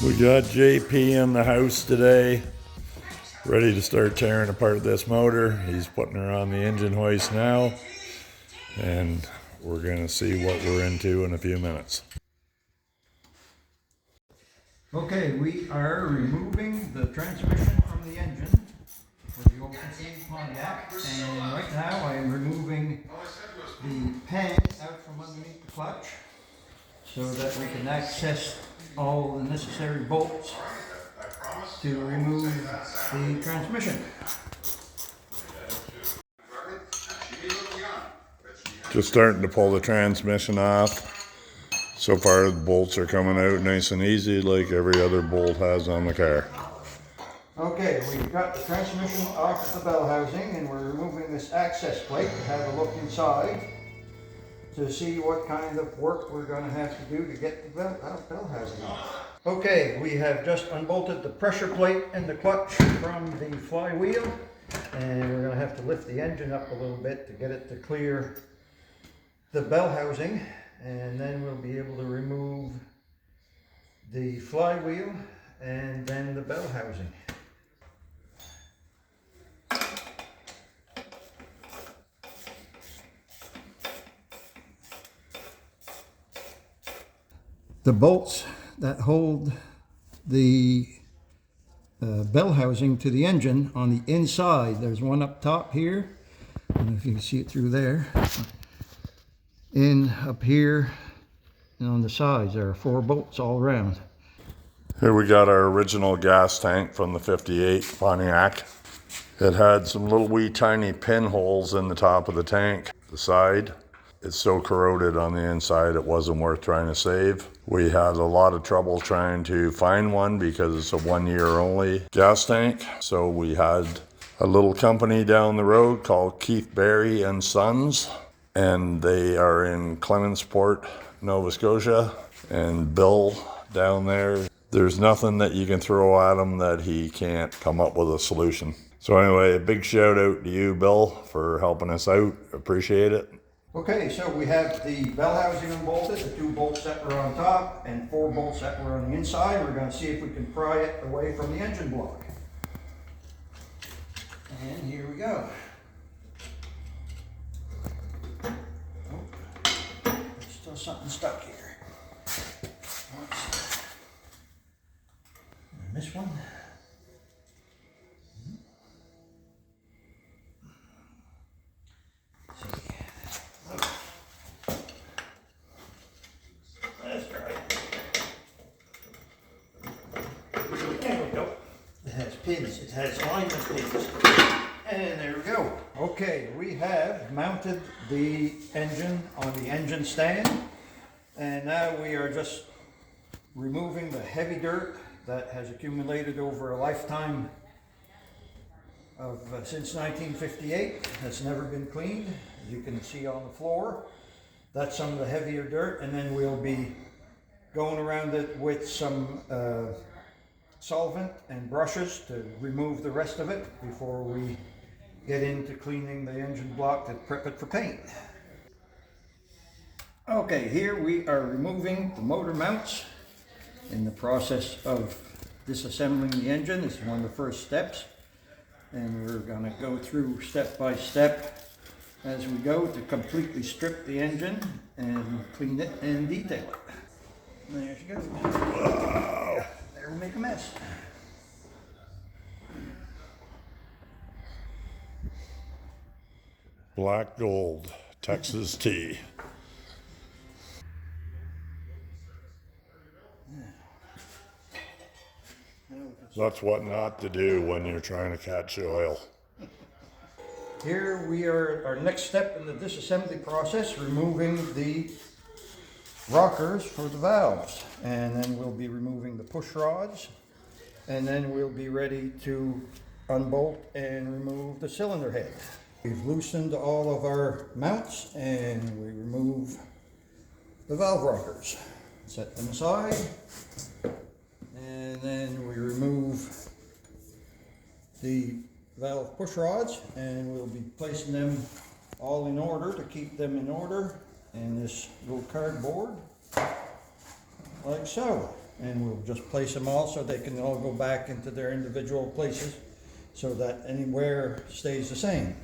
We got JP in the house today, ready to start tearing apart this motor. He's putting her on the engine hoist now, and we're going to see what we're into in a few minutes. Okay, we are removing the transmission from the engine for the old Pontiac, and right now I am removing the pants out from underneath the clutch so that we can access all the necessary bolts to remove the transmission. Just starting to pull the transmission off. So far the bolts are coming out nice and easy like every other bolt has on the car. Okay, we've got the transmission off the bell housing and we're removing this access plate to have a look inside to see what kind of work we're going to have to do to get the bell housing off. Okay, we have just unbolted the pressure plate and the clutch from the flywheel, and we're going to have to lift the engine up a little bit to get it to clear the bell housing, and then we'll be able to remove the flywheel and then the bell housing. The bolts that hold the bell housing to the engine on the inside, there's one up top here, I don't know if you can see it through there, in up here, and on the sides there are 4 bolts all around. Here we got our original gas tank from the 58 Pontiac. It had some little wee tiny pinholes in the top of the tank, the side. It's so corroded on the inside it wasn't worth trying to save. We had a lot of trouble trying to find one because it's a 1 year only gas tank. So we had a little company down the road called Keith Barry and Sons, and they are in Clementsport, Nova Scotia. And Bill down there, there's nothing that you can throw at him that he can't come up with a solution. So anyway, a big shout out to you, Bill, for helping us out. Appreciate it. Okay, so we have the bell housing unbolted, the 2 bolts that were on top and 4 bolts that were on the inside. We're going to see if we can pry it away from the engine block. And here we go. Oh, there's still something stuck here. And this one. Pins, it has alignment pins, and there we go. Okay, we have mounted the engine on the engine stand, and now we are just removing the heavy dirt that has accumulated over a lifetime of since 1958. Has never been cleaned, as you can see on the floor. That's some of the heavier dirt, and then we'll be going around it with some solvent and brushes to remove the rest of it before we get into cleaning the engine block to prep it for paint. Okay, here we are removing the motor mounts in the process of disassembling the engine. This is one of the first steps, and we're going to go through step by step as we go to completely strip the engine and clean it and detail it. There she goes. Wow. There we make a mess. Black gold, Texas tea. That's what not to do when you're trying to catch oil. Here we are, our next step in the disassembly process, removing the rockers for the valves, and then we'll be removing the push rods, and then we'll be ready to unbolt and remove the cylinder head. We've loosened all of our mounts and we remove the valve rockers, set them aside, and then we remove the valve push rods, and we'll be placing them all in order to keep them in order in this little cardboard, like so. and we'll just place them all so they can all go back into their individual places so that anywhere stays the same.